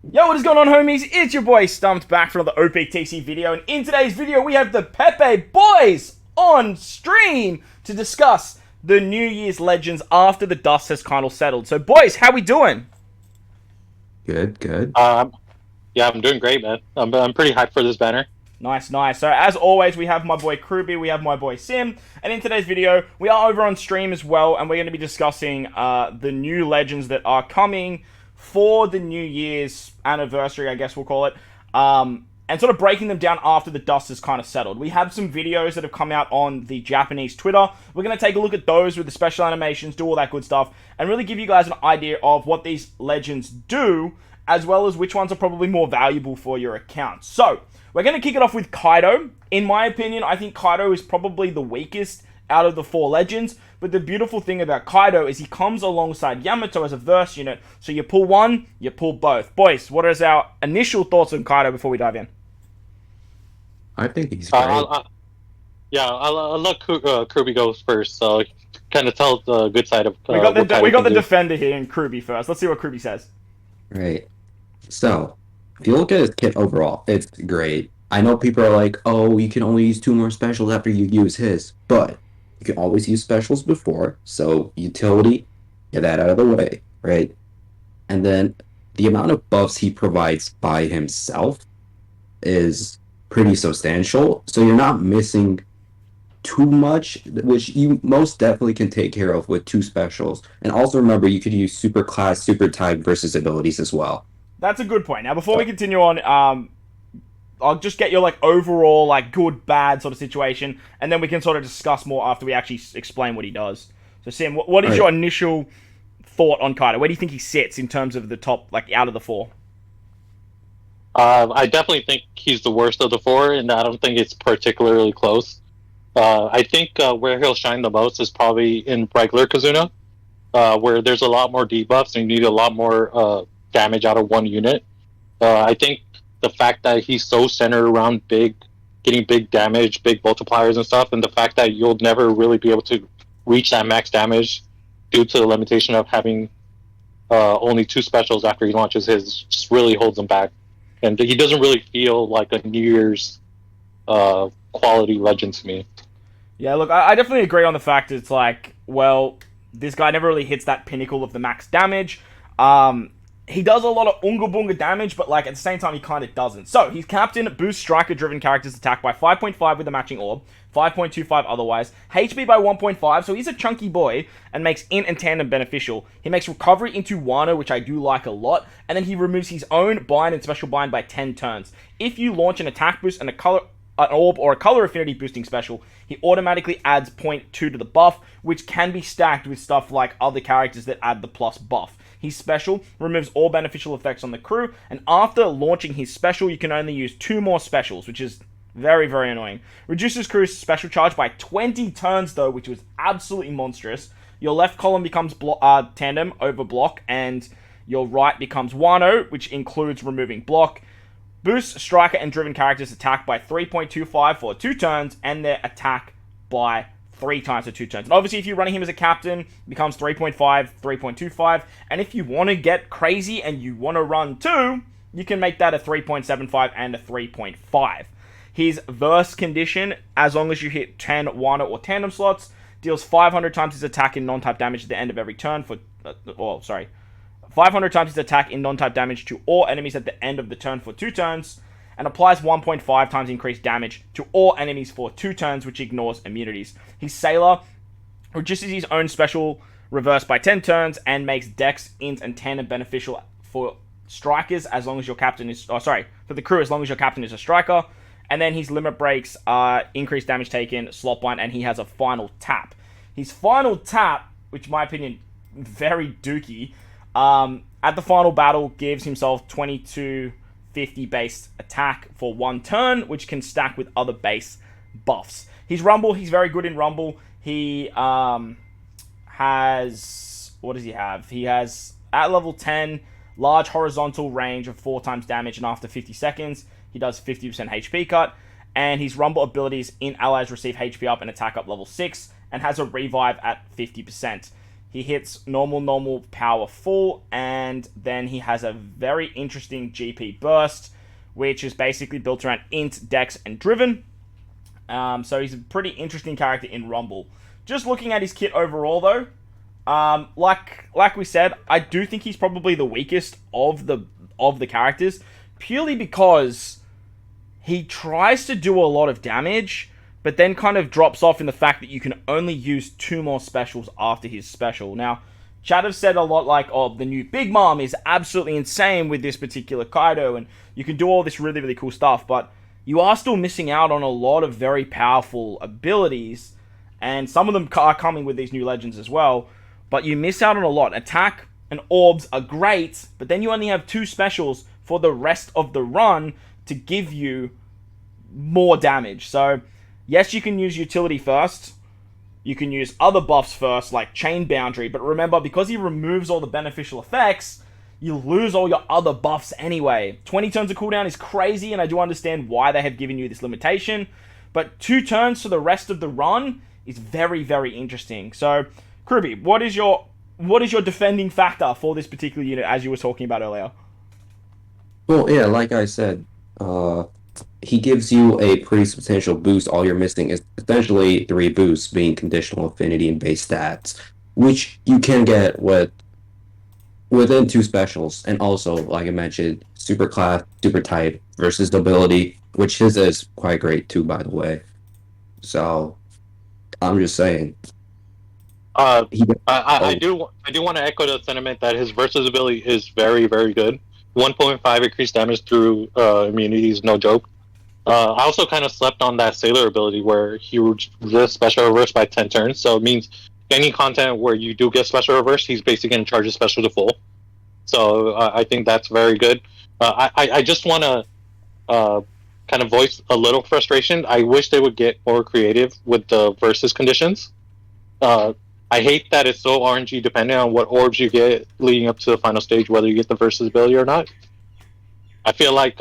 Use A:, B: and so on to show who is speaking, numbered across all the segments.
A: Yo, what is going on, homies? It's your boy StumpD back for another OPTC video, and in today's video we have the PEPE boys on stream to discuss the New Year's Legends after the dust has kind of settled. So, boys, how we doing?
B: Good.
C: Yeah, I'm doing great, man. I'm pretty hyped for this banner.
A: Nice. So, as always, we have my boy Kruby, we have my boy Sim, and in today's video, we are over on stream as well, and we're going to be discussing the new Legends that are coming for the New Year's anniversary, I guess we'll call it, and sort of breaking them down after the dust has kind of settled. We have some videos that have come out on the Japanese Twitter. We're going to take a look at those with the special animations, do all that good stuff, and really give you guys an idea of what these Legends do, as well as which ones are probably more valuable for your account. So, we're going to kick it off with Kaido. In my opinion, I think Kaido is probably the weakest out of the four Legends, but the beautiful thing about Kaido is he comes alongside Yamato as a verse unit, so you pull one, you pull both. Boys, what is our initial thoughts on Kaido before we dive in?
B: I think he's great.
C: I'll let Kirby go first, so kind of tell the good side of.
A: We got the defender here in Kruby first. Let's see what Kruby says.
B: Right. So, if you look at his kit overall, it's great. I know people are like, oh, you can only use 2 more specials after you use his, but you can always use specials before, so utility, get that out of the way, right? And then the amount of buffs he provides by himself is pretty substantial, so you're not missing too much, which you most definitely can take care of with 2 specials. And also remember, you could use super class, super type versus abilities as well.
A: That's a good point. Now, before we continue on, I'll just get your overall good bad sort of situation, and then we can sort of discuss more after we actually explain what he does. So Sam, what is your initial thought on Kaido? Where do you think he sits in terms of the top, out of the 4?
C: I definitely think he's the worst of the 4, and I don't think it's particularly close. I think where he'll shine the most is probably in regular Kazuna, where there's a lot more debuffs and you need a lot more damage out of one unit. I think the fact that he's so centered around getting big damage, big multipliers and stuff, and the fact that you'll never really be able to reach that max damage due to the limitation of having only 2 specials after he launches his, just really holds him back. And he doesn't really feel like a New Year's quality legend to me.
A: Yeah, look, I definitely agree on the fact it's this guy never really hits that pinnacle of the max damage. He does a lot of Unga Bunga damage, but at the same time, he kind of doesn't. So, his captain boosts striker-driven characters' attack by 5.5 with a matching orb, 5.25 otherwise, HP by 1.5, so he's a chunky boy, and makes int and tandem beneficial. He makes recovery into Wano, which I do like a lot, and then he removes his own bind and special bind by 10 turns. If you launch an attack boost and an orb or a color affinity boosting special, he automatically adds 0.2 to the buff, which can be stacked with stuff like other characters that add the plus buff. His special removes all beneficial effects on the crew, and after launching his special, you can only use 2 more specials, which is very, very annoying. Reduces crew's special charge by 20 turns, though, which was absolutely monstrous. Your left column becomes tandem over block, and your right becomes Wano, which includes removing block. Boosts striker and driven characters' attack by 3.25 for 2 turns, and their attack by 3 times for 2 turns. And obviously, if you're running him as a captain, it becomes 3.5, 3.25. And if you want to get crazy and you want to run 2, you can make that a 3.75 and a 3.5. His verse condition, as long as you hit 10 Wano or tandem slots, deals 500 times his attack in non-type damage at the end of every turn 500 times his attack in non-type damage to all enemies at the end of the turn for 2 turns, and applies 1.5 times increased damage to all enemies for 2 turns, which ignores immunities. His Sailor reduces his own special reverse by 10 turns, and makes Dex, Int, and Tandem beneficial for strikers as long as your captain is... for the crew as long as your captain is a striker. And then his limit breaks, increased damage taken, slot bind, and he has a final tap. His final tap, which in my opinion, very dookie, at the final battle gives himself 2250 base attack for 1 turn, which can stack with other base buffs. His Rumble, he's very good in Rumble. He has... What does he have? He has, at level 10, large horizontal range of 4 times damage, and after 50 seconds, he does 50% HP cut. And his Rumble abilities in allies receive HP up and attack up level 6, and has a revive at 50%. He hits normal, power, full, and then he has a very interesting GP burst, which is basically built around int, dex, and driven. So he's a pretty interesting character in Rumble. Just looking at his kit overall, though, like we said, I do think he's probably the weakest of the characters, purely because he tries to do a lot of damage, but then kind of drops off in the fact that you can only use 2 more specials after his special. Now, chat have said a lot like, oh, the new Big Mom is absolutely insane with this particular Kaido, and you can do all this really, really cool stuff, but you are still missing out on a lot of very powerful abilities, and some of them are coming with these new legends as well, but you miss out on a lot. Attack and Orbs are great, but then you only have 2 specials for the rest of the run to give you more damage. So, yes, you can use utility first. You can use other buffs first, like Chain Boundary. But remember, because he removes all the beneficial effects, you lose all your other buffs anyway. 20 turns of cooldown is crazy, and I do understand why they have given you this limitation. But 2 turns for the rest of the run is very, very interesting. So, Kruby, what is your defending factor for this particular unit, as you were talking about earlier?
B: Well, yeah, like I said, he gives you a pretty substantial boost. All you're missing is essentially 3 boosts, being conditional affinity and base stats, which you can get within 2 specials. And also, like I mentioned, super class, super type versus ability, which his is quite great too, by the way. So, I'm just saying.
C: I do want to echo the sentiment that his versus ability is very, very good. 1.5 increased damage through immunity is no joke. I also kind of slept on that Sailor ability where he would just special reverse by 10 turns. So it means any content where you do get special reverse, he's basically going to charge his special to full. So I think that's very good. I just want to kind of voice a little frustration. I wish they would get more creative with the versus conditions. I hate that it's so RNG dependent on what orbs you get leading up to the final stage, whether you get the versus ability or not. I feel like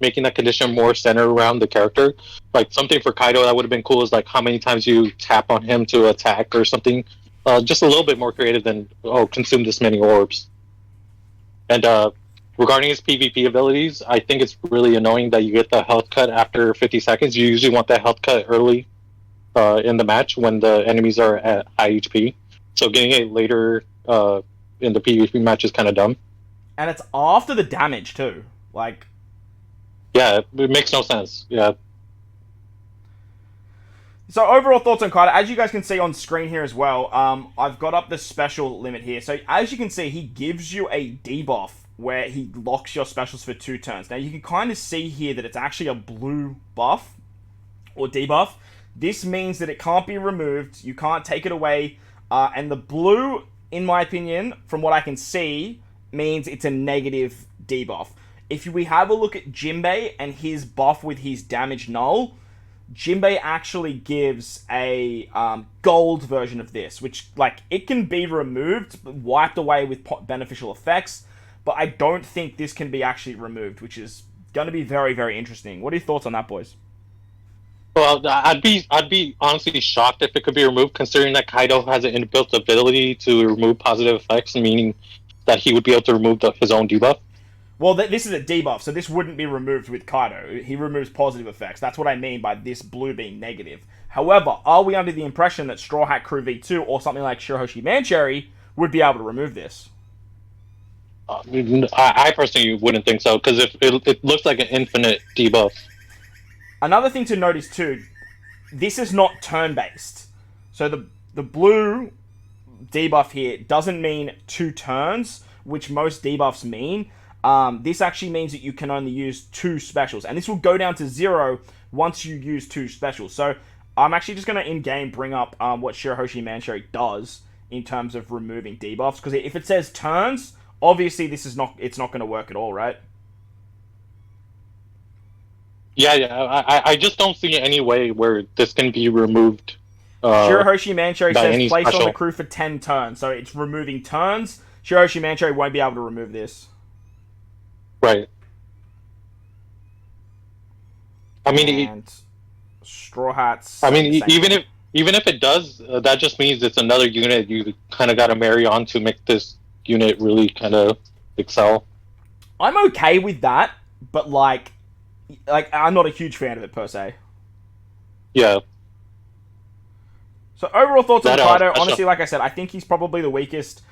C: making that condition more centered around the character, like something for Kaido that would have been cool is like how many times you tap on him to attack or something. Just a little bit more creative than, consume this many orbs. And regarding his PvP abilities, I think it's really annoying that you get the health cut after 50 seconds. You usually want that health cut early in the match when the enemies are at high HP. So getting it later in the PvP match is kind of dumb.
A: And it's after the damage too.
C: Yeah, it makes no sense. Yeah.
A: So overall thoughts on Kaido, as you guys can see on screen here as well, I've got up the special limit here. So as you can see, he gives you a debuff where he locks your specials for 2 turns. Now you can kind of see here that it's actually a blue buff or debuff. This means that it can't be removed, you can't take it away, and the blue, in my opinion, from what I can see, means it's a negative debuff. If we have a look at Jinbei and his buff with his damage null, Jinbei actually gives a gold version of this, which, it can be removed, wiped away with beneficial effects, but I don't think this can be actually removed, which is going to be very, very interesting. What are your thoughts on that, boys?
C: Well, I'd be honestly shocked if it could be removed, considering that Kaido has an inbuilt ability to remove positive effects, meaning that he would be able to remove his own debuff.
A: Well, this is a debuff, so this wouldn't be removed with Kaido. He removes positive effects. That's what I mean by this blue being negative. However, are we under the impression that Straw Hat Crew V2 or something like Shirahoshi Mancherry would be able to remove this?
C: I personally wouldn't think so, because it looks like an infinite debuff.
A: Another thing to notice too, this is not turn-based. So the blue debuff here doesn't mean 2 turns, which most debuffs mean. This actually means that you can only use 2 specials, and this will go down to 0 once you use 2 specials. So I'm actually just going to in-game bring up what Shirahoshi Mancherry does in terms of removing debuffs, because if it says turns, obviously it's not going to work at all, right?
C: Yeah. I just don't see any way where this can be removed.
A: Shirahoshi Mancherry says place
C: special
A: on the crew for 10 turns, so it's removing turns. Shirahoshi Mancherry won't be able to remove this.
C: Right. I mean,
A: and Straw Hats.
C: I mean, even even if it does, that just means it's another unit you kind of got to marry on to make this unit really kind of excel.
A: I'm okay with that, but like I'm not a huge fan of it per se.
C: Yeah.
A: So overall thoughts on Kaido,
C: that's
A: honestly, like I said, I think he's probably the weakest.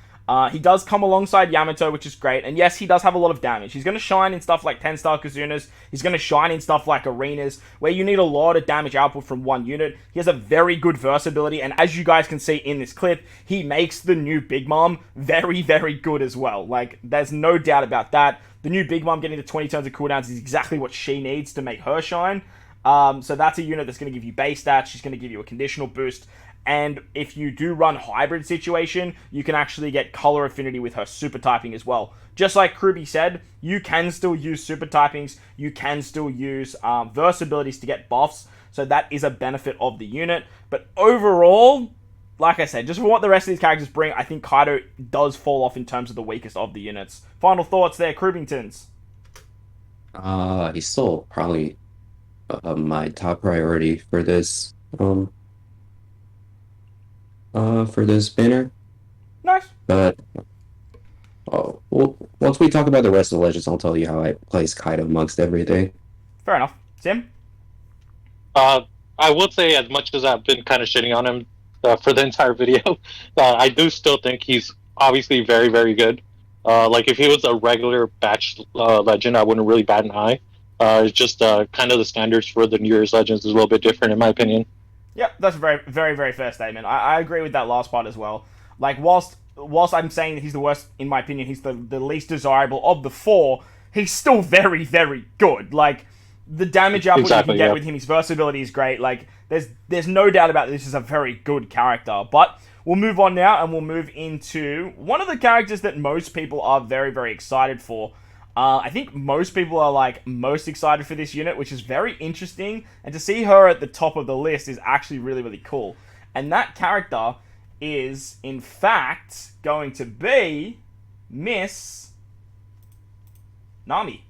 A: He does come alongside Yamato, which is great. And yes, he does have a lot of damage. He's going to shine in stuff like 10-star Kazunas. He's going to shine in stuff like Arenas, where you need a lot of damage output from one unit. He has a very good versatility. And as you guys can see in this clip, he makes the new Big Mom very, very good as well. Like, there's no doubt about that. The new Big Mom getting to 20 turns of cooldowns is exactly what she needs to make her shine. So that's a unit that's going to give you base stats. She's going to give you a conditional boost. And if you do run hybrid situation, you can actually get color affinity with her super typing as well. Just like Kruby said, you can still use super typings. You can still use versabilities to get buffs. So that is a benefit of the unit. But overall, like I said, just for what the rest of these characters bring, I think Kaido does fall off in terms of the weakest of the units. Final thoughts there, Krubingtons.
B: He's still probably my top priority for this banner.
A: Nice.
B: But well, once we talk about the rest of the legends, I'll tell you how I place Kaido amongst everything.
A: Fair enough. Sim?
C: I would say, as much as I've been kind of shitting on him for the entire video, I do still think he's obviously very, very good. Like, if he was a regular batch legend, I wouldn't really bat an eye. It's just kind of the standards for the New Year's legends is a little bit different, in my opinion.
A: Yep, that's a very, very, very fair statement. I agree with that last part as well. Like, whilst I'm saying that he's the worst, in my opinion, he's the least desirable of the four, he's still very, very good. Like, the damage output you can get with him, his versatility is great. Like, there's no doubt about this is a very good character. But we'll move on now, and we'll move into one of the characters that most people are very, very excited for. I think most people are, like, most excited for this unit, which is very interesting. And to see her at the top of the list is actually really, really cool. And that character is, in fact, going to be Miss Nami.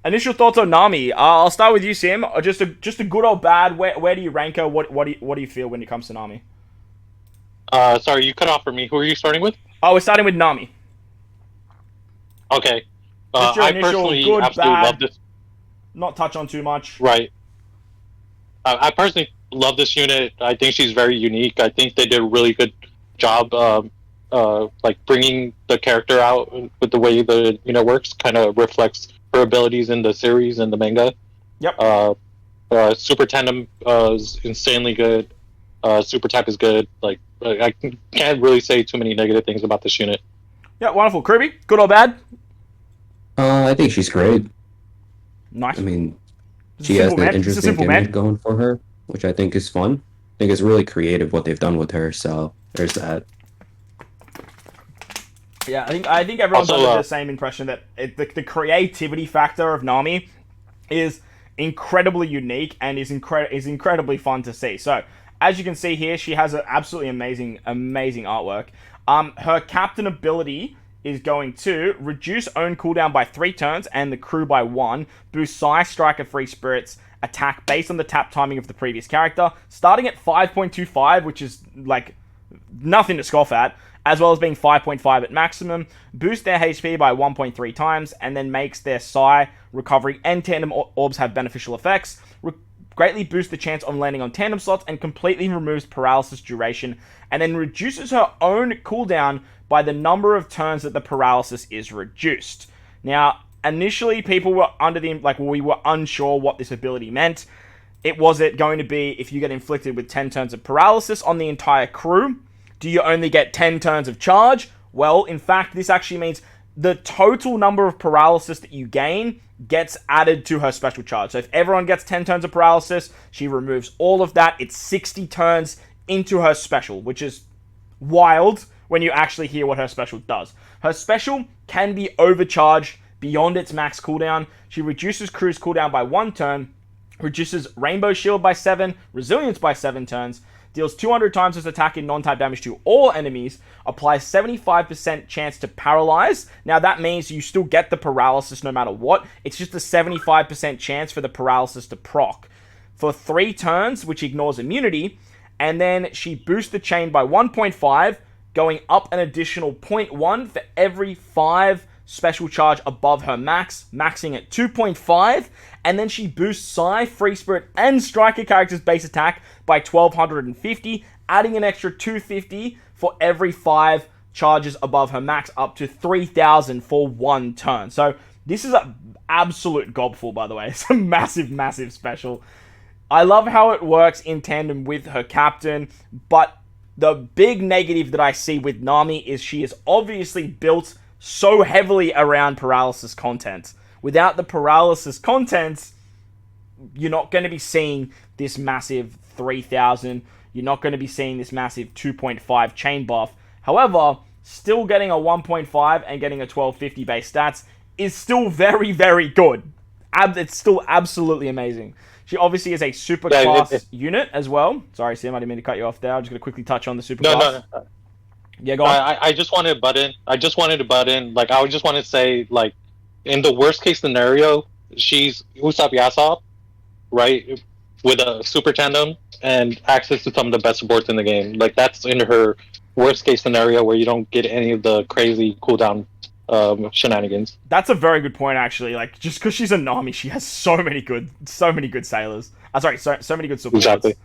A: Initial thoughts on Nami. I'll start with you, Sim. Just a good or bad. Where do you rank her? What do you feel when it comes to Nami?
C: Sorry, you cut off for me. Who are you starting with?
A: Oh, we're starting with Nami.
C: Okay.
A: Just your
C: I
A: initial
C: personally
A: good,
C: absolutely
A: bad,
C: love this.
A: Not touch on too much.
C: Right. I personally love this unit. I think she's very unique. I think they did a really good job, like bringing the character out with the way the unit works. Kind of reflects her abilities in the series and the manga.
A: Yep.
C: Super Tandem is insanely good. Super Tech is good. Like, I can't really say too many negative things about this unit.
A: Yeah, wonderful. Kruby, good or bad?
B: I think she's great.
A: Nice.
B: I mean, she has an interesting gimmick going for her, which I think is fun. I think it's really creative what they've done with her, so there's that.
A: Yeah, I think everyone's
C: Also,
A: under the same impression that the creativity factor of Nami is incredibly unique and is incredibly fun to see. So, as you can see here, she has an absolutely amazing artwork. Her captain ability is going to reduce own cooldown by 3 turns and the crew by 1, boost Psy Striker Free Spirit's attack based on the tap timing of the previous character, starting at 5.25, which is like nothing to scoff at, as well as being 5.5 at maximum, boost their HP by 1.3 times, and then makes their Psy, Recovery, and Tandem Orbs have beneficial effects, greatly boosts the chance on landing on tandem slots, and completely removes paralysis duration, and then reduces her own cooldown by the number of turns that the paralysis is reduced. Now, initially, people were we were unsure what this ability meant. Was it going to be if you get inflicted with 10 turns of paralysis on the entire crew? Do you only get 10 turns of charge? Well, in fact, this actually means the total number of paralysis that you gain gets added to her special charge. So if everyone gets 10 turns of paralysis, she removes all of that. It's 60 turns into her special, which is wild when you actually hear what her special does. Her special can be overcharged beyond its max cooldown. She reduces crew's cooldown by 1 turn, reduces Rainbow Shield by 7, Resilience by 7 turns, deals 200 times its attack in non-type damage to all enemies, applies 75% chance to paralyze. Now that means you still get the paralysis no matter what. It's just a 75% chance for the paralysis to proc. For 3 turns, which ignores immunity, And then she boosts the chain by 1.5, going up an additional 0.1 for every 5 special charge above her max, maxing at 2.5. And then she boosts Psy, Free Spirit, and Striker characters' base attack by 1250, adding an extra 250 for every 5 charges above her max, up to 3000 for 1 turn. So this is an absolute gobful, by the way. It's a massive, massive special. I love how it works in tandem with her captain, but the big negative that I see with Nami is she is obviously built so heavily around paralysis content. Without the paralysis content, you're not going to be seeing this massive 3000. You're not going to be seeing this massive 2.5 chain buff. However, still getting a 1.5 and getting a 1250 base stats is still very, very good. It's still absolutely amazing. She obviously is a super class unit as well. Sorry, Sim, I didn't mean to cut you off there. I'm just going to quickly touch on the super class.
C: No.
A: Yeah, go on.
C: I just wanted to butt in. Like, I just want to say, like, in the worst case scenario, she's Usopp Yasop, right, with a super tandem and access to some of the best supports in the game. Like, that's in her worst case scenario where you don't get any of the crazy cooldown shenanigans.
A: That's a very good point, actually. Like, just because she's a Nami, she has so many good sailors. So many good supports.
C: Exactly.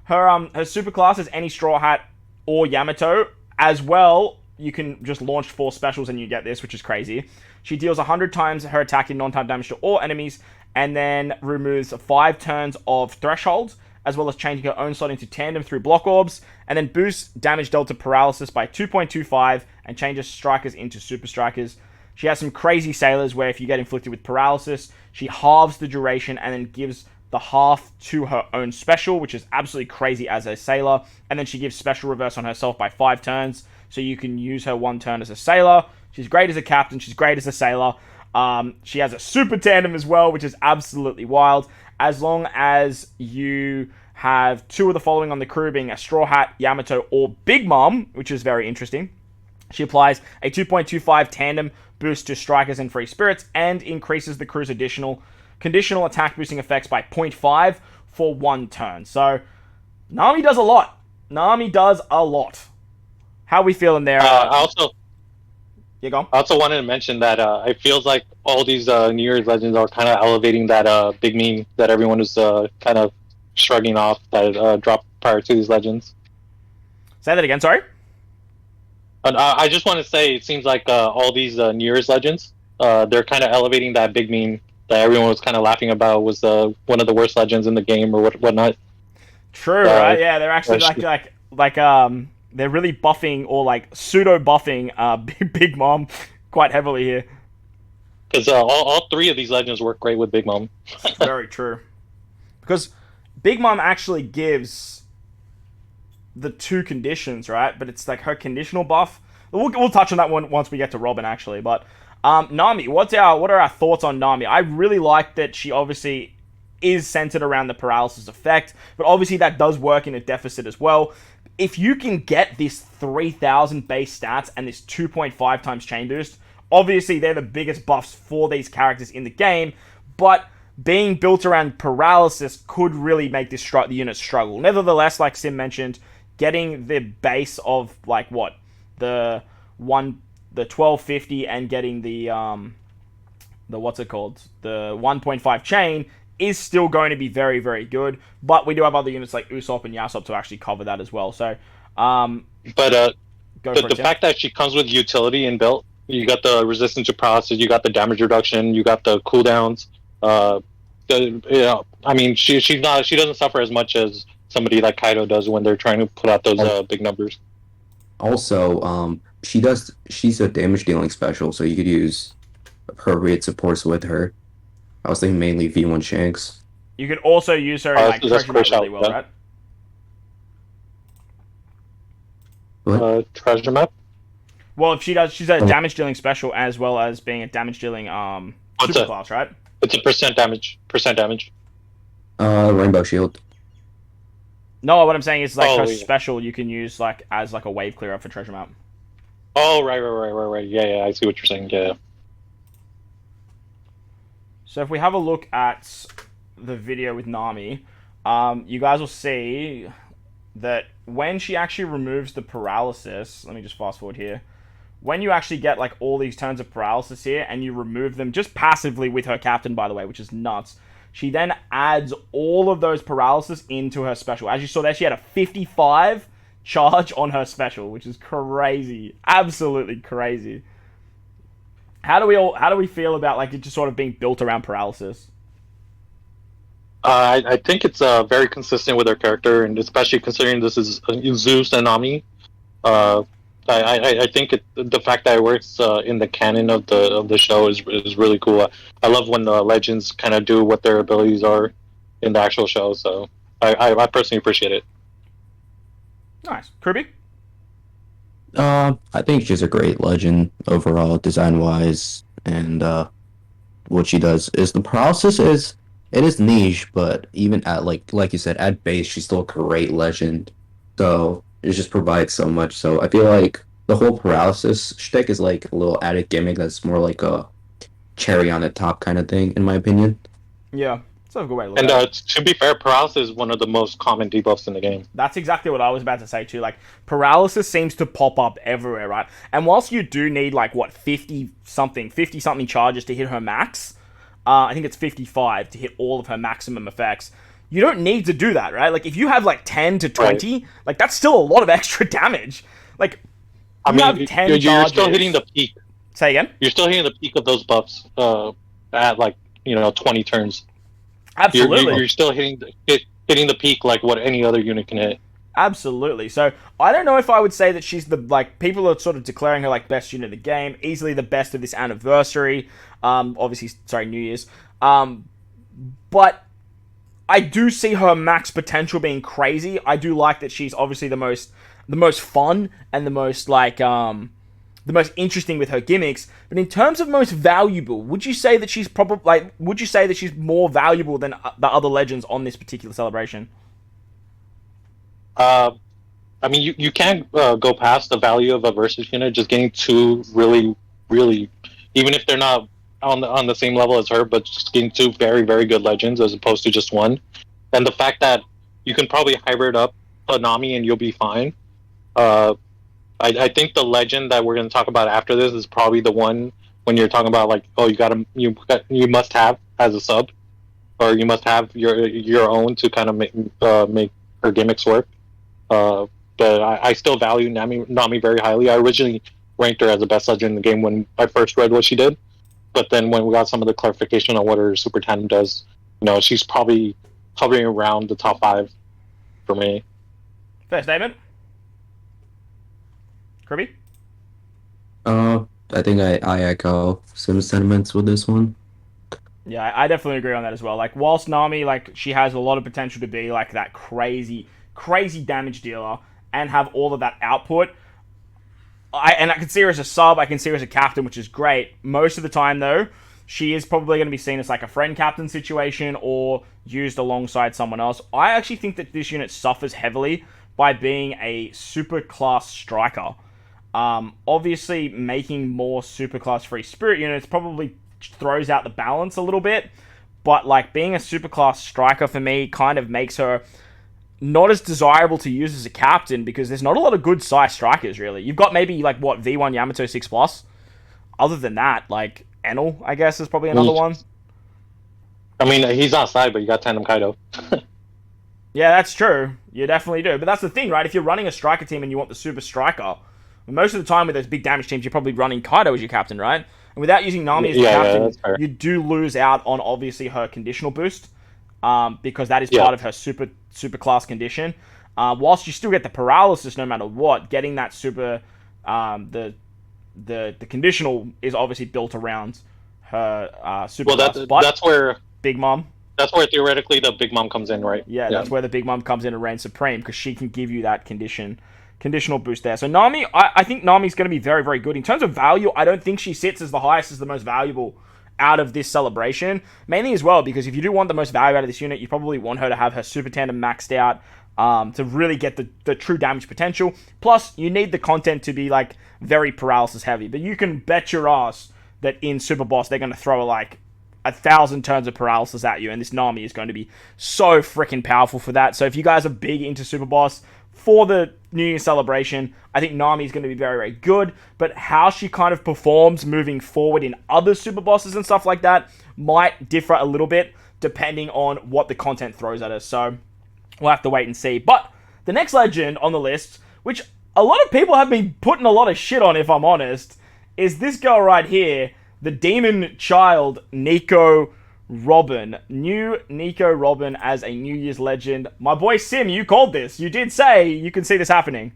A: Her super class is any Straw Hat or Yamato. As well, you can just launch 4 specials and you get this, which is crazy. She deals 100 times her attack in non-time damage to all enemies, and then removes 5 turns of Threshold, as well as changing her own slot into tandem through block orbs, and then boosts damage dealt to paralysis by 2.25 and changes strikers into super strikers. She has some crazy sailors where if you get inflicted with paralysis, she halves the duration and then gives the half to her own special, which is absolutely crazy as a sailor. And then she gives special reverse on herself by 5 turns, so you can use her 1 turn as a sailor. She's great as a captain, she's great as a sailor. She has a super tandem as well, which is absolutely wild. As long as you have 2 of the following on the crew, being a Straw Hat, Yamato, or Big Mom, which is very interesting. She applies a 2.25 tandem boost to strikers and free spirits, and increases the crew's conditional attack boosting effects by 0.5 for 1 turn. So, Nami does a lot. How are we feeling there? Yeah, go on.
C: I also wanted to mention that it feels like all these New Year's Legends are kind of elevating that big meme that everyone was kind of shrugging off that dropped prior to these Legends.
A: Say that again, sorry?
C: And I just want to say, it seems like all these New Year's Legends, they're kind of elevating that big meme that everyone was kind of laughing about was one of the worst Legends in the game or whatnot.
A: True, right? Yeah, they're actually they're really buffing or like pseudo buffing Big Mom quite heavily here.
C: Because all 3 of these Legends work great with Big Mom.
A: Very true. Because Big Mom actually gives the 2 conditions, right? But it's like her conditional buff. We'll touch on that one once we get to Robin, actually. But Nami, what are our thoughts on Nami? I really like that she obviously is centered around the paralysis effect, but obviously that does work in a deficit as well. If you can get this 3000 base stats and this 2.5 times chain boost, obviously they're the biggest buffs for these characters in the game, but being built around paralysis could really make the unit struggle. Nevertheless, like Sim mentioned, getting the base of like what? The 1250 and getting the what's it called? The 1.5 chain is still going to be very, very good. But we do have other units like Usopp and Yasop to actually cover that as well. So,
C: the fact that she comes with utility inbuilt, you got the resistance to paralysis, you got the damage reduction, you got the cooldowns. I mean, she doesn't suffer as much as somebody like Kaido does when they're trying to put out those big numbers.
B: Also, she's a damage dealing special, so you could use appropriate supports with her. I was thinking mainly V1 Shanks.
A: You could also use her in like treasure map really well, right?
B: What?
C: Treasure map?
A: Well, if she's a damage dealing special as well as being a damage dealing super class, right?
C: It's a percent damage.
B: Rainbow Shield.
A: No, what I'm saying is like her special you can use like as like a wave clearer for treasure map.
C: Oh, right. Yeah, I see what you're saying. Yeah.
A: So if we have a look at the video with Nami, you guys will see that when she actually removes the paralysis, let me just fast forward here. When you actually get like all these turns of paralysis here and you remove them just passively with her captain, by the way, which is nuts, she then adds all of those paralysis into her special. As you saw there, she had a 55 charge on her special, which is crazy. Absolutely crazy. How do we feel about like it just sort of being built around paralysis?
C: I think it's very consistent with her character, and especially considering this is Zeus and Nami. I think the fact that it works in the canon of the show is really cool. I love when the legends kind of do what their abilities are in the actual show. So I personally appreciate it.
A: Nice. Kirby?
B: I think she's a great legend overall, design wise, and what she does is the paralysis is it is niche, but even at like you said, at base she's still a great legend. So it just provides so much. So I feel like the whole paralysis shtick is like a little added gimmick that's more like a cherry on the top kind of thing, in my opinion.
A: Yeah. That's a good way to look
C: And
A: at it.
C: to be fair, paralysis is one of the most common debuffs in the game.
A: That's exactly what I was about to say too. Like, paralysis seems to pop up everywhere, right? And whilst you do need like what 50 something charges to hit her max, I think it's 55 to hit all of her maximum effects. You don't need to do that, right? Like, if you have like 10 to 20, right, like that's still a lot of extra damage. Like,
C: I mean, have 10 you're still hitting the peak.
A: Say again?
C: You're still hitting the peak of those buffs at like 20 turns.
A: Absolutely.
C: You're still hitting the peak like what any other unit can hit.
A: Absolutely. So I don't know if I would say that she's the like people are sort of declaring her like best unit in the game, easily the best of this anniversary. Obviously, sorry, New Year's. But I do see her max potential being crazy. I do like that she's obviously the most fun and the most like the most interesting with her gimmicks. But in terms of most valuable, would you say that she's more valuable than the other legends on this particular celebration?
C: I mean, you can't go past the value of a versus unit just getting two really, really, even if they're not on the same level as her, but just getting two very, very good legends as opposed to just one. And the fact that you can probably hybrid up a Nami and you'll be fine. I think the legend that we're going to talk about after this is probably the one when you're talking about like, oh, you must have as a sub, or you must have your own to kind of make her gimmicks work. But I still value Nami very highly. I originally ranked her as the best legend in the game when I first read what she did, but then when we got some of the clarification on what her super tandem does, she's probably hovering around the top 5 for me.
A: Fair statement. Kirby?
B: I think I echo some sentiments with this one.
A: Yeah, I definitely agree on that as well. Like, whilst Nami, like, she has a lot of potential to be, like, that crazy damage dealer and have all of that output, I can see her as a sub, I can see her as a captain, which is great. Most of the time, though, she is probably going to be seen as, like, a friend captain situation or used alongside someone else. I actually think that this unit suffers heavily by being a super class striker. Obviously, making more superclass free spirit units probably throws out the balance a little bit, but like being a superclass striker for me kind of makes her not as desirable to use as a captain because there's not a lot of good size strikers really. You've got maybe like what V1 Yamato 6+. Other than that, like Enel, I guess is probably another one.
C: I mean, he's outside, but you got Tandem Kaido.
A: Yeah, that's true. You definitely do. But that's the thing, right? If you're running a striker team and you want the super striker, most of the time with those big damage teams, you're probably running Kaido as your captain, right? And without using Nami as your captain, you do lose out on obviously her conditional boost, because that is part of her super class condition. Whilst you still get the paralysis no matter what, getting that super, the conditional is obviously built around her super class.
C: That's where
A: Big Mom.
C: That's where theoretically the Big Mom comes in, right?
A: Yeah, that's where the Big Mom comes in and reigns supreme because she can give you that conditional boost there. So Nami, I think Nami's going to be very, very good. In terms of value, I don't think she sits as the highest as the most valuable out of this celebration. Mainly as well, because if you do want the most value out of this unit, you probably want her to have her super tandem maxed out to really get the true damage potential. Plus, you need the content to be like very paralysis heavy. But you can bet your ass that in Super Boss, they're going to throw like 1,000 turns of paralysis at you, and this Nami is going to be so freaking powerful for that. So if you guys are big into Super Boss, for the New Year celebration. I think Nami is going to be very, very good, but how she kind of performs moving forward in other super bosses and stuff like that might differ a little bit depending on what the content throws at us. So we'll have to wait and see. But the next legend on the list, which a lot of people have been putting a lot of shit on, if I'm honest, is this girl right here, the demon child, Nico Robin. New Nico Robin as a New Year's legend. My boy Sim, you called this. You did say you can see this happening.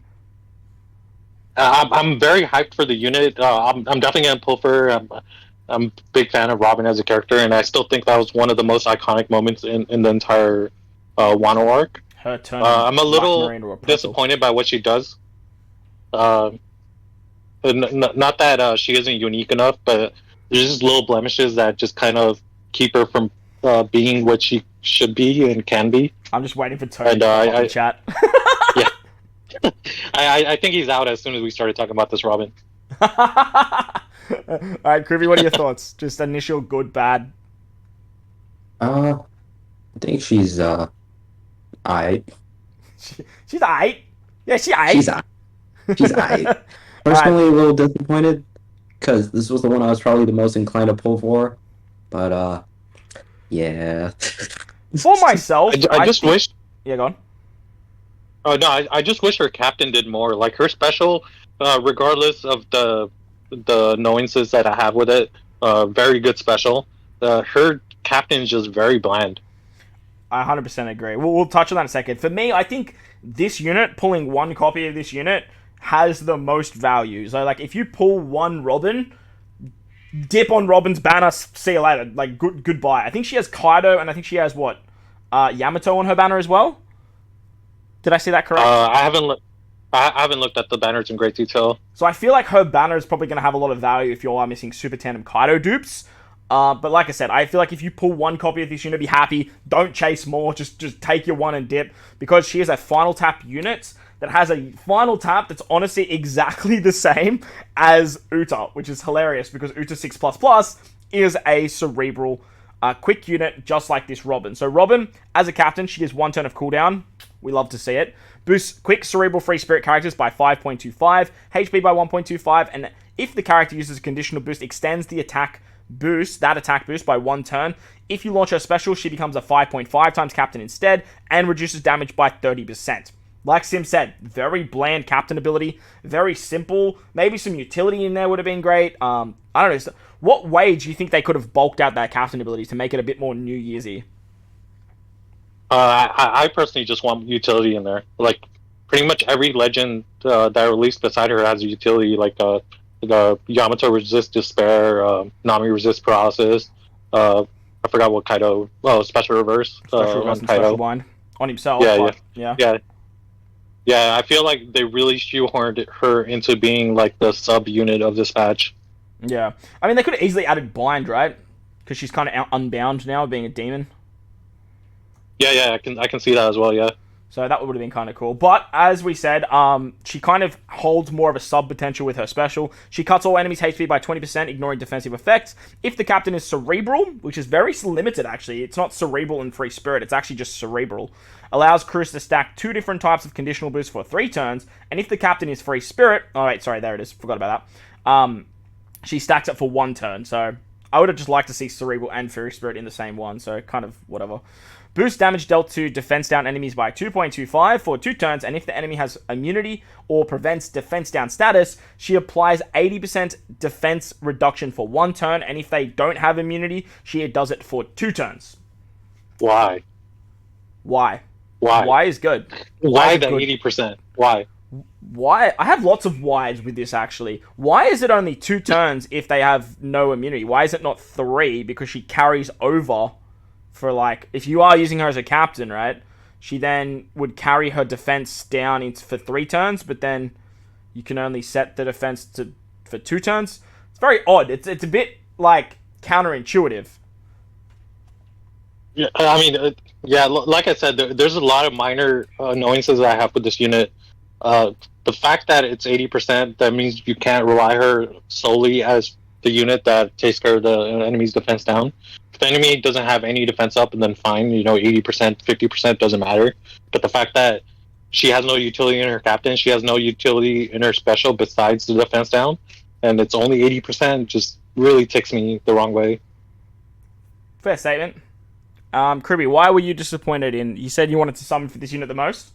C: I'm very hyped for the unit. I'm definitely going to pull for her. I'm a big fan of Robin as a character, and I still think that was one of the most iconic moments in the entire Wano arc.
A: Her turn.
C: I'm a little disappointed by what she does. Not that she isn't unique enough, but there's just little blemishes that just kind of keep her from being what she should be and can be.
A: I'm just waiting for Tony to chat.
C: Yeah. I think he's out as soon as we started talking about this Robin.
A: Alright, Krivy, what are your thoughts? Just initial good, bad?
B: I think she's aight.
A: She's aight. Yeah, she's aight.
B: She's aight. Personally, a little disappointed because this was the one I was probably the most inclined to pull for, but yeah.
A: For myself,
C: I just wish.
A: Yeah, go on.
C: Oh no, I just wish her captain did more. Like her special, regardless of the annoyances that I have with it, very good special. Her captain is just very bland.
A: I 100% agree. We'll touch on that in a second. For me, I think this unit, pulling one copy of this unit, has the most value. So, like, if you pull one Robin, dip on Robin's banner, see you later. Like, goodbye. I think she has Kaido, and I think she has, what, Yamato on her banner as well? Did I see that correct?
C: I haven't looked at the banners in great detail.
A: So I feel like her banner is probably going to have a lot of value if you are missing Super Tandem Kaido dupes. But like I said, I feel like if you pull one copy of this unit, be happy. Don't chase more. Just take your one and dip. Because she is a final tap unit that has a final tap that's honestly exactly the same as Uta, which is hilarious because Uta 6++ is a cerebral quick unit just like this Robin. So Robin, as a captain, she has one turn of cooldown. We love to see it. Boosts quick cerebral free spirit characters by 5.25, HP by 1.25, and if the character uses a conditional boost, extends the attack boost by one turn. If you launch her special, she becomes a 5.5 times captain instead, and reduces damage by 30%. Like Sim said, very bland captain ability, very simple. Maybe some utility in there would have been great. I don't know. What way do you think they could have bulked out that captain ability to make it a bit more New Year's-y?
C: I personally just want utility in there. Like, pretty much every legend that released beside her has a utility. Like, the Yamato resist despair, Nami resist paralysis. I forgot what Kaido. Well, special reverse.
A: Special reverse and
C: Kaido.
A: special bind on himself.
C: Yeah. I feel like they really shoehorned her into being like the sub unit of this patch.
A: Yeah, I mean they could have easily added bind, right? Because she's kind of unbound now, being a demon.
C: Yeah, I can see that as well. Yeah.
A: So that would have been kind of cool. But as we said, she kind of holds more of a sub potential with her special. She cuts all enemies' HP by 20%, ignoring defensive effects. If the captain is cerebral, which is very limited actually, it's not cerebral and free spirit, it's actually just cerebral. Allows crews to stack 2 different types of conditional boosts for 3 turns. And if the captain is free spirit, oh wait, sorry, there it is, forgot about that. She stacks it for 1 turn. So I would have just liked to see cerebral and free spirit in the same one. So kind of whatever. Boost damage dealt to defense down enemies by 2.25 for 2 turns, and if the enemy has immunity or prevents defense down status, she applies 80% defense reduction for 1 turn, and if they don't have immunity, she does it for 2 turns.
C: Why?
A: Why is good?
C: Why the 80%? Why?
A: Why? I have lots of whys with this, actually. Why is it only 2 turns if they have no immunity? Why is it not 3? Because she carries over... For like, if you are using her as a captain, right, she then would carry her defense down for 3 turns, but then you can only set the defense for 2 turns. It's very odd. It's a bit like counterintuitive.
C: Yeah, I mean, like I said, there's a lot of minor annoyances that I have with this unit. The fact that it's 80%, that means you can't rely her solely as the unit that takes care of the enemy's defense down. If the enemy doesn't have any defense up, and then fine, 80%, 50% doesn't matter. But the fact that she has no utility in her captain. She has no utility in her special besides the defense down, and it's only 80%. Just really ticks me the wrong way.
A: Fair statement. Kirby, why were you disappointed in? You said you wanted to summon for this unit the most.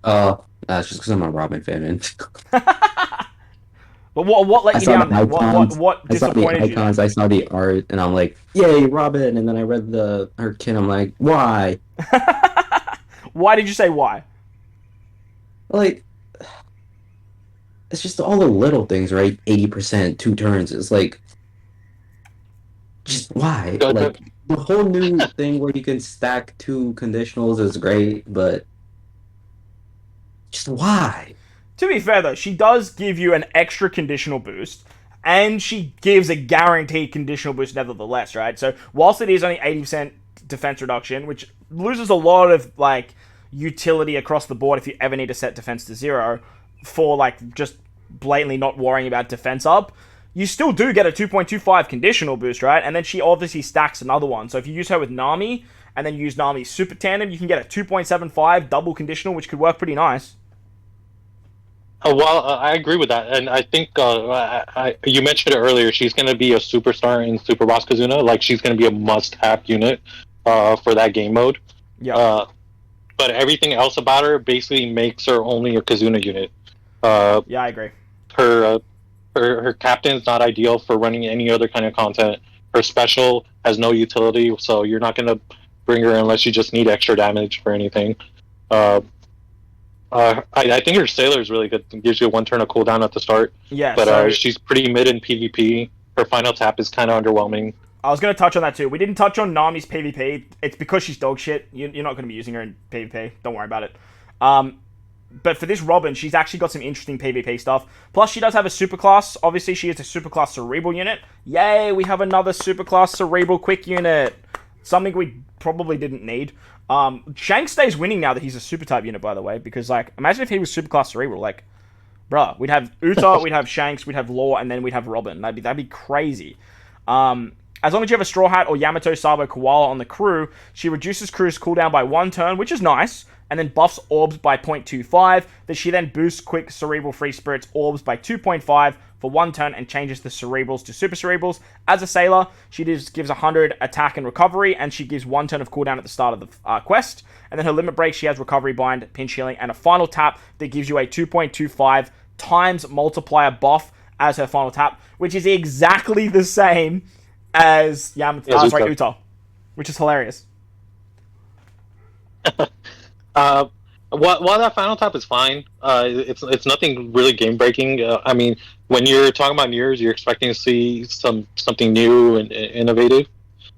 B: That's just because I'm a Robin fan. And
A: But what let
B: I
A: you
B: saw
A: down?
B: the
A: Then?
B: icons.
A: What
B: I saw the
A: disappointed you?
B: icons. I saw the art, and I'm like, "Yay, Robin!" And then I read her kit. I'm like, "Why?"
A: Why did you say why?
B: Like, it's just all the little things, right? 80%, 2 turns. It's like, just why? Like, the whole new thing where you can stack 2 conditionals is great, but just why?
A: To be fair though, she does give you an extra conditional boost, and she gives a guaranteed conditional boost nevertheless, right? So whilst it is only 80% defense reduction, which loses a lot of like utility across the board if you ever need to set defense to 0 for like just blatantly not worrying about defense up, you still do get a 2.25 conditional boost, right? And then she obviously stacks another one. So if you use her with Nami and then use Nami's super tandem, you can get a 2.75 double conditional, which could work pretty nice.
C: Well, I agree with that, and I think you mentioned it earlier. She's going to be a superstar in Super Boss Kazuna. Like, she's going to be a must-have unit for that game mode.
A: Yeah.
C: But everything else about her basically makes her only a Kazuna unit.
A: Yeah, I agree.
C: Her captain's not ideal for running any other kind of content. Her special has no utility, so you're not going to bring her unless you just need extra damage for anything. I think her Sailor is really good. It gives you a 1 turn of cooldown at the start.
A: Yeah,
C: but
A: so
C: she's pretty mid in PvP. Her final tap is kind of underwhelming.
A: I was going to touch on that too. We didn't touch on Nami's PvP. It's because she's dog shit. You're not going to be using her in PvP. Don't worry about it. But for this Robin, she's actually got some interesting PvP stuff. Plus, she does have a superclass. Obviously, she is a superclass Cerebral unit. Yay, we have another superclass Cerebral quick unit. Something we probably didn't need. Shanks stays winning now that he's a super type unit, by the way, because, like, imagine if he was superclass Cerebral. Like, bruh, we'd have Uta, we'd have Shanks, we'd have Law, and then we'd have Robin. That'd be crazy. As long as you have a Straw Hat or Yamato, Sabo, Koala on the crew, she reduces crew's cooldown by 1 turn, which is nice, and then buffs orbs by 0.25, that she then boosts quick Cerebral Free Spirits orbs by 2.5 for 1 turn and changes the Cerebrals to Super Cerebrals. As a Sailor, she just gives 100 attack and recovery, and she gives 1 turn of cooldown at the start of the quest. And then her Limit Break, she has Recovery Bind, Pinch Healing, and a final tap that gives you a 2.25 times multiplier buff as her final tap, which is exactly the same as Yamato, Uta, which is hilarious.
C: While that final tap is fine, it's nothing really game breaking. I mean, when you're talking about mirrors, you're expecting to see something new and innovative.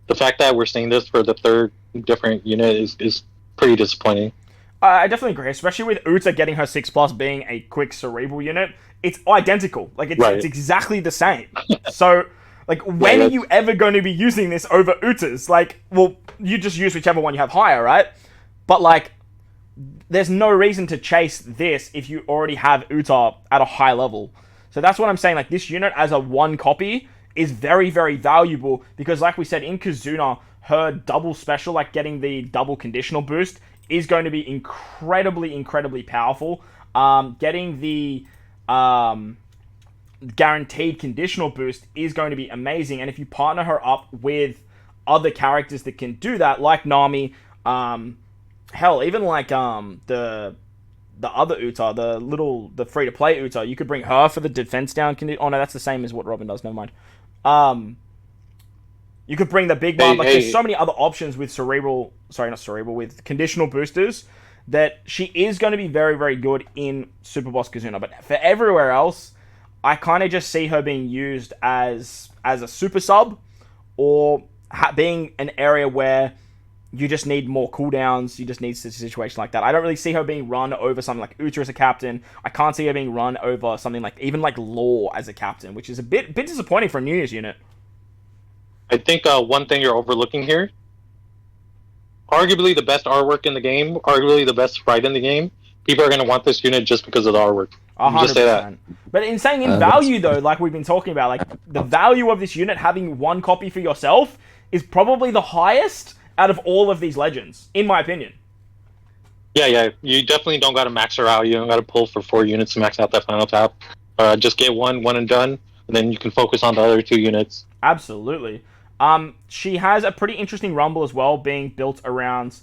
C: The fact that we're seeing this for the 3rd different unit is pretty disappointing.
A: I definitely agree, especially with Uta getting her 6+ being a quick Cerebral unit. It's identical. Like, it's exactly the same. So, like, when are you ever going to be using this over Uta's? Like, well, you just use whichever one you have higher, right? But, like, there's no reason to chase this if you already have Uta at a high level. So that's what I'm saying. Like, this unit as a 1 copy is very, very valuable because, like we said, in Kazuna, her double special, like getting the double conditional boost, is going to be incredibly, incredibly powerful. Getting the guaranteed conditional boost is going to be amazing. And if you partner her up with other characters that can do that, like Nami, hell, even like the other Uta, the free to play Uta, you could bring her for the defense down. Oh no, that's the same as what Robin does. Never mind. You could bring the big one. Like, there's so many other options with with conditional boosters that she is going to be very, very good in Super Boss Kazuna. But for everywhere else, I kind of just see her being used as a super sub, or being an area where you just need more cooldowns. You just need a situation like that. I don't really see her being run over something like Uta as a captain. I can't see her being run over something like even like Law as a captain, which is a bit disappointing for a New Year's unit.
C: I think one thing you're overlooking here, arguably the best artwork in the game, arguably the best sprite in the game, people are going to want this unit just because of the artwork.
A: 100%.
C: Just say that.
A: But in value, though, like we've been talking about, like the value of this unit having 1 copy for yourself is probably the highest out of all of these legends, in my opinion.
C: Yeah. You definitely don't got to max her out. You don't got to pull for 4 units to max out that final tap. Just get one and done, and then you can focus on the other 2 units.
A: Absolutely. She has a pretty interesting rumble as well, being built around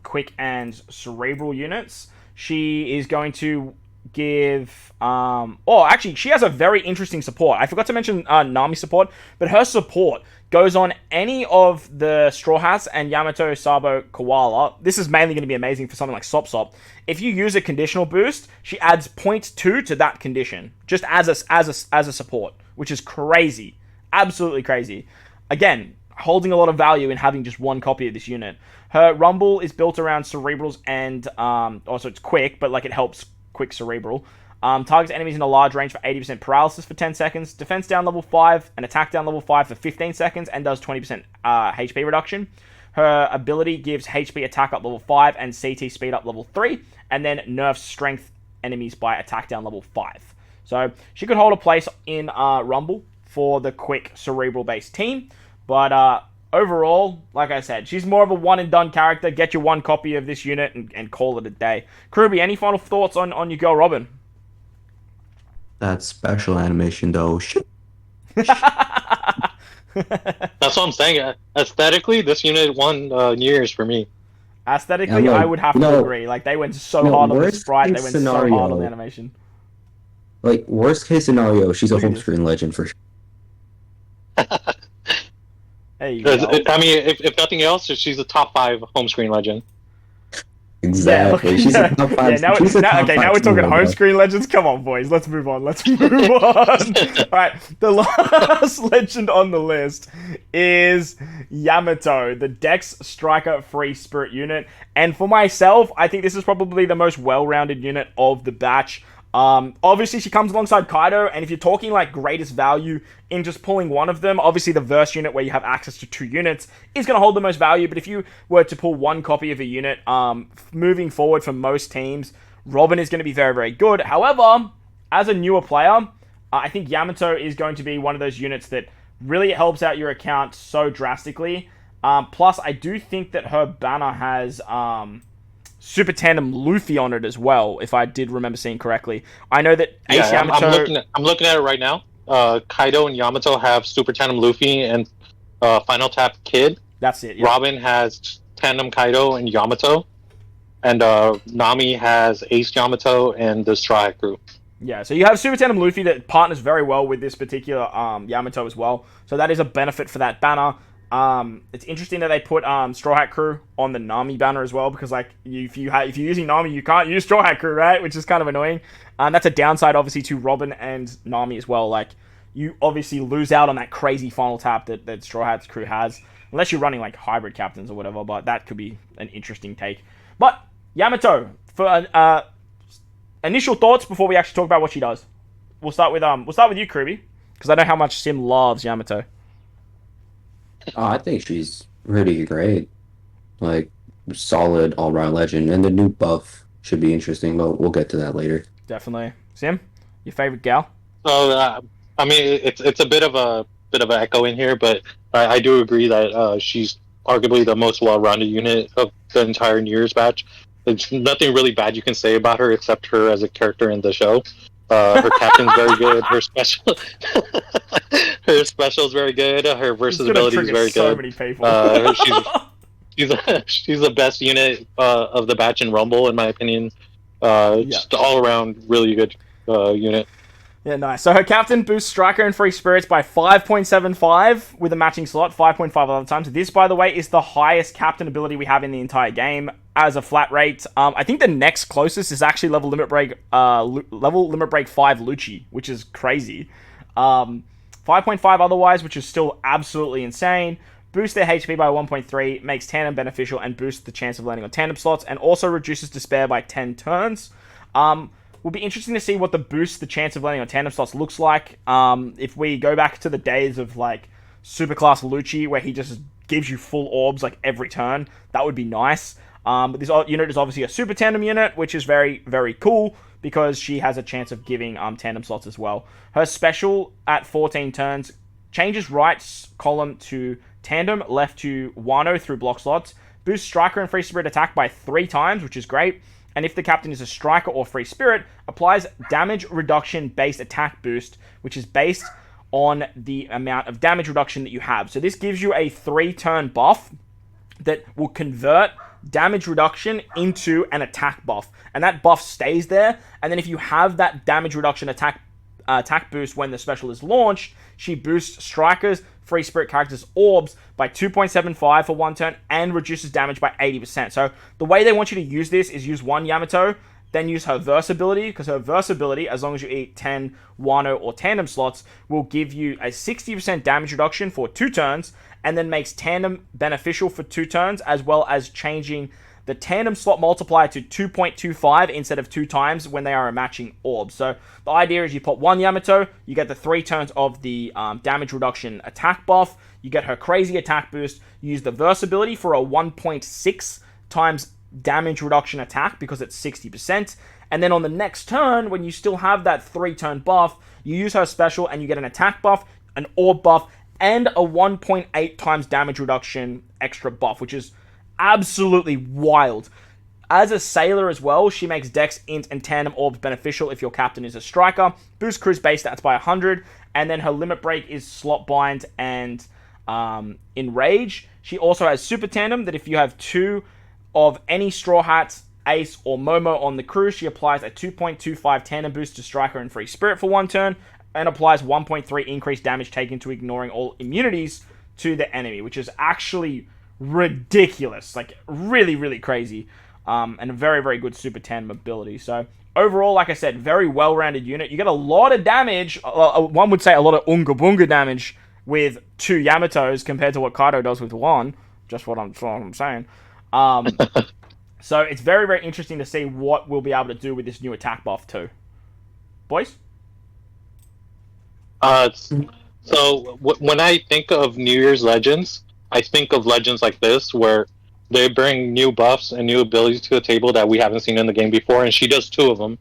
A: quick and cerebral units. She is going to give actually she has a very interesting support. I forgot to mention Nami support, but her support goes on any of the Straw Hats and Yamato, Sabo, Koala. This is mainly going to be amazing for something like Sop Sop. If you use a conditional boost, she adds 0.2 to that condition, just as a support, which is crazy. Absolutely crazy. Again, holding a lot of value in having just one copy of this unit. Her Rumble is built around Cerebrals and also it's quick, but like it helps quick Cerebral. Targets enemies in a large range for 80% paralysis for 10 seconds, defense down level 5, and attack down level 5 for 15 seconds, and does 20% HP reduction. Her ability gives HP attack up level 5 and CT speed up level 3, and then nerfs strength enemies by attack down level 5. So she could hold a place in Rumble for the quick Cerebral-based team, but overall, like I said, she's more of a one-and-done character. Get your one copy of this unit and call it a day. Kruby, any final thoughts on your girl Robin?
B: That special animation, though.
C: That's what I'm saying. Aesthetically, this unit won years for me.
A: Aesthetically,
B: Yeah,
A: I would have to agree. Like, they went so hard on the sprite, they went so hard on the animation.
B: Like, worst case scenario, she's a home screen legend for sure.
A: There you go.
C: I mean, if nothing else, she's a top 5 home screen legend.
B: Exactly.
A: Yeah,
B: she's a top 5.
A: now we're talking home screen legends. Come on, boys. Let's move on. Alright, the last legend on the list is Yamato, the Dex Striker Free Spirit unit. And for myself, I think this is probably the most well-rounded unit of the batch. Obviously, she comes alongside Kaido, and if you're talking like greatest value in just pulling one of them, obviously the verse unit where you have access to 2 units is going to hold the most value. But if you were to pull one copy of a unit, moving forward for most teams, Robin is going to be very, very good. However, as a newer player, I think Yamato is going to be one of those units that really helps out your account so drastically. Plus, I do think that her banner has Super Tandem Luffy on it as well, if I did remember seeing correctly. I know that Ace Yamato...
C: I'm looking at it right now. Kaido and Yamato have Super Tandem Luffy and Final Tap Kid.
A: That's it. Yeah.
C: Robin has Tandem Kaido and Yamato. And Nami has Ace Yamato and the Straw Hat Crew.
A: Yeah, so you have Super Tandem Luffy that partners very well with this particular Yamato as well. So that is a benefit for that banner. It's interesting that they put Straw Hat Crew on the Nami banner as well, because like if you're using Nami, you can't use Straw Hat Crew, right? Which is kind of annoying. That's a downside, obviously, to Robin and Nami as well. Like, you obviously lose out on that crazy final tap that Straw Hat Crew has, unless you're running like hybrid captains or whatever. But that could be an interesting take. But Yamato, for initial thoughts before we actually talk about what she does. We'll start with you, Kruby, because I know how much Sim loves Yamato.
B: I think she's really great. Like, solid all-round legend. And the new buff should be interesting, but we'll get to that later.
A: Definitely. Sim, your favorite gal?
C: So, I mean, it's a bit of an echo in here, but I do agree that she's arguably the most well-rounded unit of the entire New Year's batch. There's nothing really bad you can say about her except her as a character in the show. Her captain's very good. Her special is very good. Her versatility is very
A: so
C: good.
A: Many people.
C: She's the best unit of the batch in Rumble, in my opinion. Just all around really good unit.
A: Yeah, nice. So her captain boosts Striker and Free Spirits by 5.75 with a matching slot, 5.5 other times. This, by the way, is the highest captain ability we have in the entire game as a flat rate. I think the next closest is actually level limit break 5 Lucci, which is crazy. 5.5 otherwise, which is still absolutely insane. Boosts their HP by 1.3, makes Tandem beneficial, and boosts the chance of landing on Tandem slots, and also reduces Despair by 10 turns. Will be interesting to see what the chance of landing on Tandem slots looks like. If we go back to the days of like Superclass Lucci, where he just gives you full orbs like every turn, that would be nice. But this unit is obviously a Super Tandem unit, which is very, very cool because she has a chance of giving Tandem slots as well. Her special at 14 turns changes right column to Tandem, left to Wano through block slots, boosts striker and free spirit attack by 3 times, which is great. And if the captain is a striker or free spirit, applies damage reduction based attack boost, which is based on the amount of damage reduction that you have. So this gives you a 3-turn buff that will convert damage reduction into an attack buff. And that buff stays there. And then if you have that damage reduction attack boost when the special is launched, she boosts strikers, free spirit characters' orbs by 2.75 for 1 turn and reduces damage by 80%. So the way they want you to use this is use 1 Yamato, then use her verse ability, because her verse ability, as long as you eat 10 Wano or tandem slots, will give you a 60% damage reduction for 2 turns, and then makes tandem beneficial for 2 turns, as well as changing the tandem slot multiplier to 2.25 instead of 2 times when they are a matching orb. So the idea is you put 1 Yamato, you get the 3 turns of the damage reduction attack buff, you get her crazy attack boost, you use the verse ability for a 1.6 times damage reduction attack because it's 60%, and then on the next turn, when you still have that 3-turn buff, you use her special and you get an attack buff, an orb buff, and a 1.8 times damage reduction extra buff, which is absolutely wild. As a sailor as well, she makes Dex, Int, and Tandem Orbs beneficial if your captain is a striker. Boost cruise base stats by 100, and then her limit break is slot bind and enrage. She also has super tandem that if you have 2 of any Straw Hats, Ace, or Momo on the crew, she applies a 2.25 tandem boost to striker and free spirit for 1 turn, and applies 1.3 increased damage taken to ignoring all immunities to the enemy, which is actually ridiculous, like really, really crazy, and a very, very good super tandem ability. So overall, like I said, very well-rounded unit. You get a lot of damage, one would say a lot of Unga Bunga damage with 2 Yamatos compared to what Kaido does with 1, just what I'm saying. So it's very, very interesting to see what we'll be able to do with this new attack buff too. Boys?
C: When I think of New Year's Legends, I think of legends like this, where they bring new buffs and new abilities to the table that we haven't seen in the game before, and she does 2 of them.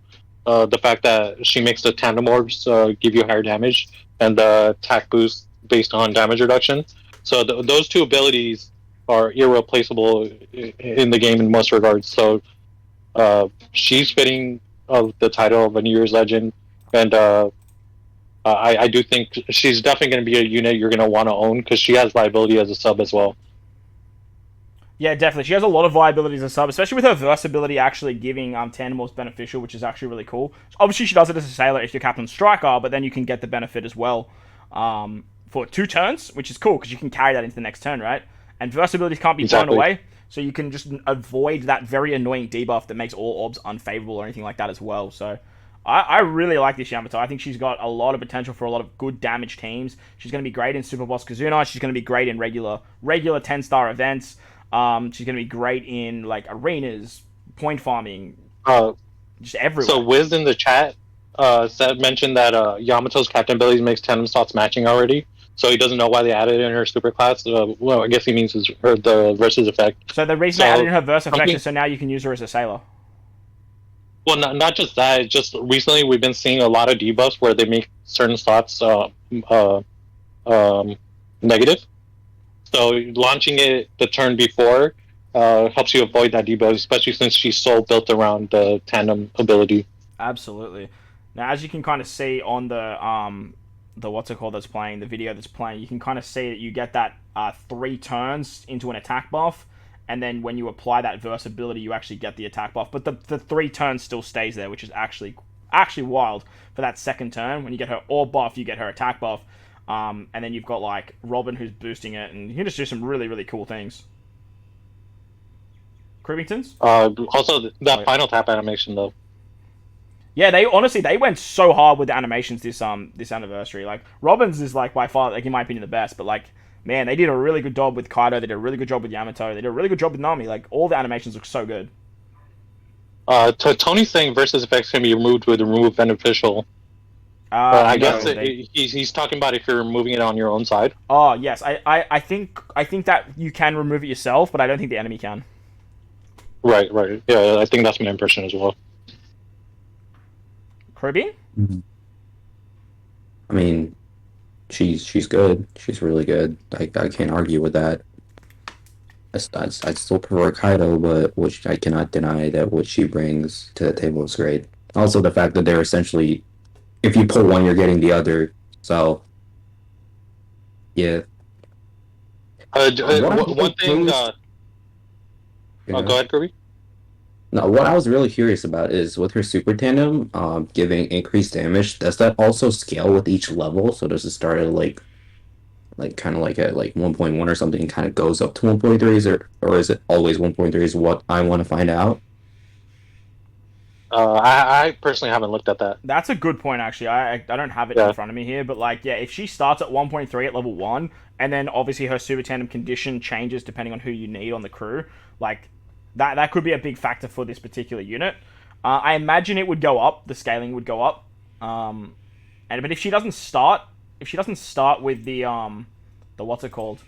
C: The fact that she makes the tandem orbs give you higher damage, and the attack boost based on damage reduction. So those 2 abilities are irreplaceable in the game in most regards. So she's fitting of the title of a New Year's Legend, and I do think she's definitely going to be a unit you're going to want to own, because she has viability as a sub as well.
A: Yeah, definitely. She has a lot of viability as a sub, especially with her verse ability actually giving Tandem Orbs beneficial, which is actually really cool. Obviously, she does it as a sailor if you're Captain Striker, but then you can get the benefit as well for 2 turns, which is cool, because you can carry that into the next turn, right? And verse abilities can't be thrown away, so you can just avoid that very annoying debuff that makes all orbs unfavorable or anything like that as well. So I really like this Yamato. I think she's got a lot of potential for a lot of good damage teams. She's going to be great in Super Boss Kazuna. She's going to be great in regular 10-star events. She's going to be great in like arenas, point farming, just everywhere. So
C: Wiz in the chat mentioned that Yamato's captain abilities makes tandem slots matching already. So he doesn't know why they added it in her super class. Well, I guess he means the versus effect.
A: So the reason they added in her verse effect is so now you can use her as a sailor.
C: Well, not just that. Just recently, we've been seeing a lot of debuffs where they make certain slots negative. So launching it the turn before helps you avoid that debuff, especially since she's so built around the tandem ability.
A: Absolutely. Now, as you can kind of see on the what's it called that's playing, the video that's playing, you can kind of see that you get that 3 turns into an attack buff, and then when you apply that verse ability, you actually get the attack buff. But the 3 turns still stays there, which is actually wild for that second turn. When you get her orb buff, you get her attack buff, and then you've got like Robin who's boosting it, and you can just do some really, really cool things. Cribbingtons?
C: Also, that final tap animation though.
A: Yeah, they went so hard with the animations this anniversary. Like Robin's is like by far, like in my opinion, the best. But like, man, they did a really good job with Kaido. They did a really good job with Yamato. They did a really good job with Nami. Like all the animations look so good.
C: Tony's saying versus effects can be removed with remove beneficial. I guess he's talking about if you're removing it on your own side.
A: Oh yes, I think that you can remove it yourself, but I don't think the enemy can.
C: Right. Yeah, I think that's my impression as well.
A: Caribbean?
B: I mean, she's good. She's really good. I can't argue with that. I still prefer Kaido, but which I cannot deny that what she brings to the table is great. Also, the fact that they're essentially, if you pull one, you're getting the other. So, yeah.
C: One thing.
B: Yeah.
C: Go ahead, Kirby.
B: No, what I was really curious about is with her super tandem, giving increased damage. Does that also scale with each level? So does it start at kind of like at like 1.1 or something, and kind of goes up to 1.3, or is it always 1.3? Is what I want to find out.
C: I personally haven't looked at that.
A: That's a good point, actually. I don't have it in front of me here, but like, yeah, if she starts at 1.3 at level 1, and then obviously her super tandem condition changes depending on who you need on the crew, like, that could be a big factor for this particular unit. I imagine it would go up, the scaling would go up. But if she doesn't start with the what's it called?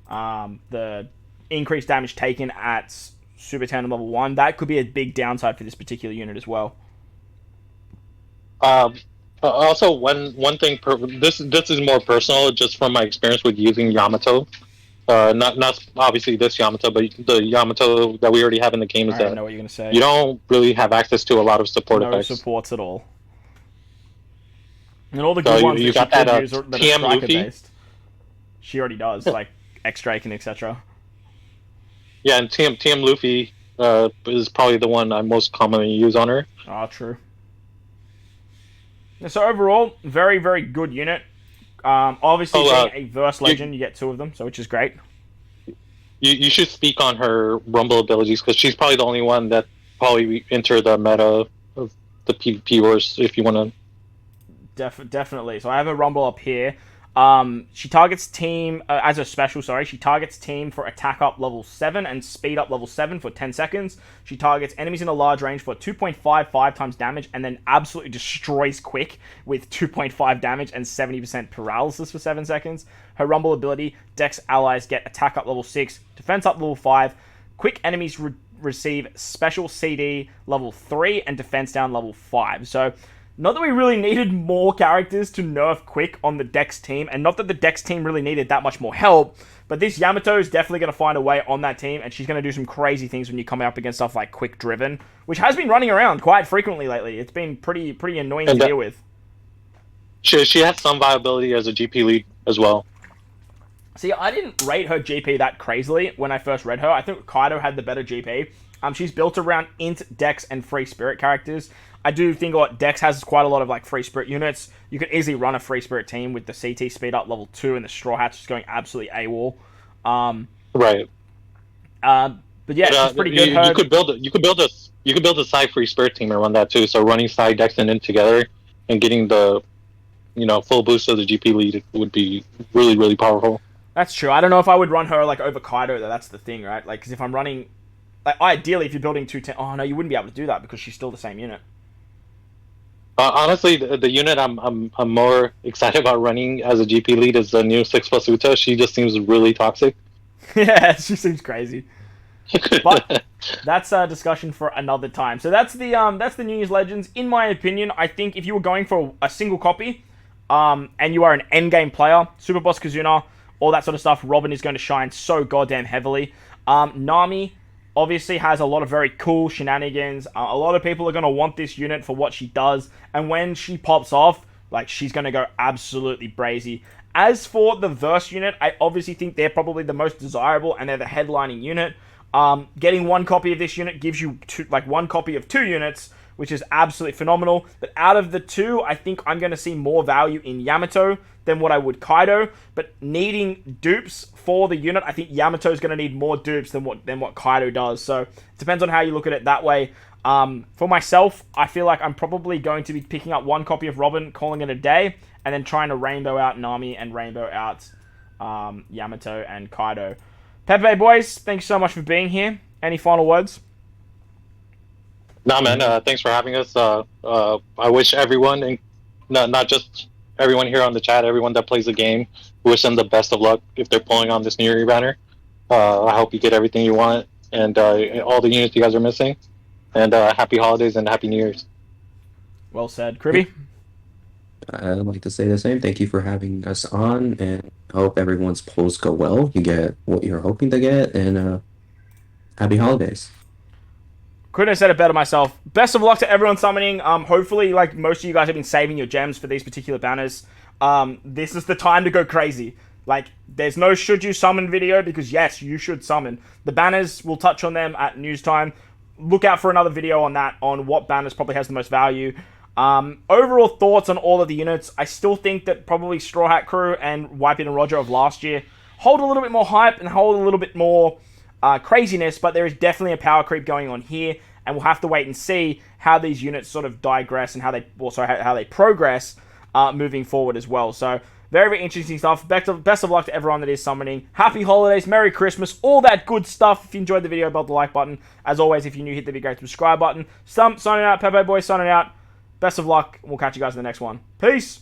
A: The increased damage taken at super tandem level 1, that could be a big downside for this particular unit as well.
C: Also, one thing, this is more personal, just from my experience with using Yamato. Not obviously this Yamato, but the Yamato that we already have in the game is that
A: I know what you're gonna say.
C: You don't really have access to a lot of support effects.
A: No supports at all. And all the good ones
C: you
A: that
C: got
A: she could
C: that
A: use are
C: TM
A: striker
C: Luffy.
A: based. She already does, like X-Drake and etc.
C: Yeah, and TM Luffy is probably the one I most commonly use on her.
A: Ah, true. So overall, very, very good unit. Obviously, being a verse legend, you get 2 of them, so which is great.
C: You should speak on her Rumble abilities, because she's probably the only one that probably enter the meta of the PvP wars, if you want
A: to. Definitely. So I have a Rumble up here. She targets team, as a special, she targets team for attack up level 7 and speed up level 7 for 10 seconds. She targets enemies in a large range for 2.55 times damage and then absolutely destroys Quick with 2.5 damage and 70% paralysis for 7 seconds. Her Rumble ability, Dex allies get attack up level 6, defense up level 5, Quick enemies receive special CD level 3 and defense down level 5. So, not that we really needed more characters to nerf Quick on the Dex team, and not that the Dex team really needed that much more help, but this Yamato is definitely going to find a way on that team, and she's going to do some crazy things when you come up against stuff like Quick Driven, which has been running around quite frequently lately. It's been pretty annoying to deal with.
C: She has some viability as a GP lead as well.
A: See, I didn't rate her GP that crazily when I first read her. I think Kaido had the better GP. She's built around Int, Dex, and Free Spirit characters. I do think Dex has quite a lot of like Free Spirit units. You could easily run a Free Spirit team with the CT speed up level 2 and the Straw Hats just going absolutely AWOL.
C: Right.
A: But yeah, she's pretty good.
C: You could build a Psy Free Spirit team and run that too. So running Psy, Dex, and Int together and getting the full boost of the GP lead would be really, really powerful.
A: That's true. I don't know if I would run her like over Kaido though. That's the thing, right? Like, because if I'm running, like, ideally, if you're building 210, oh no, you wouldn't be able to do that because she's still the same unit.
C: Honestly, the unit I'm more excited about running as a GP lead is the new 6+ Uta. She just seems really toxic.
A: Yeah, she seems crazy. But that's a discussion for another time. So that's the New Year's Legends. In my opinion, I think if you were going for a single copy, and you are an endgame player, Super Boss Kazuna, all that sort of stuff, Robin is going to shine so goddamn heavily. Nami obviously has a lot of very cool shenanigans. A lot of people are going to want this unit for what she does. And when she pops off, like, she's going to go absolutely brazy. As for the Verse unit, I obviously think they're probably the most desirable and they're the headlining unit. Getting one copy of this unit gives you one copy of 2 units, which is absolutely phenomenal. But out of the 2, I think I'm going to see more value in Yamato than what I would Kaido. But needing dupes for the unit, I think Yamato is going to need more dupes than what Kaido does. So it depends on how you look at it that way. For myself, I feel like I'm probably going to be picking up one copy of Robin, calling it a day, and then trying to rainbow out Nami and rainbow out Yamato and Kaido. Pepe boys, thanks so much for being here. Any final words?
C: Nah, man. Thanks for having us. I wish everyone, and not just everyone here on the chat, everyone that plays the game, wish them the best of luck if they're pulling on this New Year banner. I hope you get everything you want and all the units you guys are missing. And happy holidays and happy New Year's.
A: Well said, Kribby.
B: I'd like to say the same. Thank you for having us on, and hope everyone's polls go well. You get what you're hoping to get, and happy holidays.
A: Couldn't have said it better myself. Best of luck to everyone summoning. Hopefully, like, most of you guys have been saving your gems for these particular banners. This is the time to go crazy. Like, there's no should you summon video, because yes, you should summon. The banners, we'll touch on them at news time. Look out for another video on that, on what banners probably has the most value. Overall thoughts on all of the units. I still think that probably Straw Hat Crew and Wipe It and Roger of last year hold a little bit more hype and hold a little bit more craziness, but there is definitely a power creep going on here, and we'll have to wait and see how these units sort of digress and how they progress moving forward as well. So very, very interesting stuff. Best of luck to everyone that is summoning. Happy holidays, Merry Christmas, all that good stuff. If you enjoyed the video, belt the like button. As always, if you're new, hit the big great subscribe button. Signing out, Pepe Boy signing out. Best of luck. We'll catch you guys in the next one. Peace.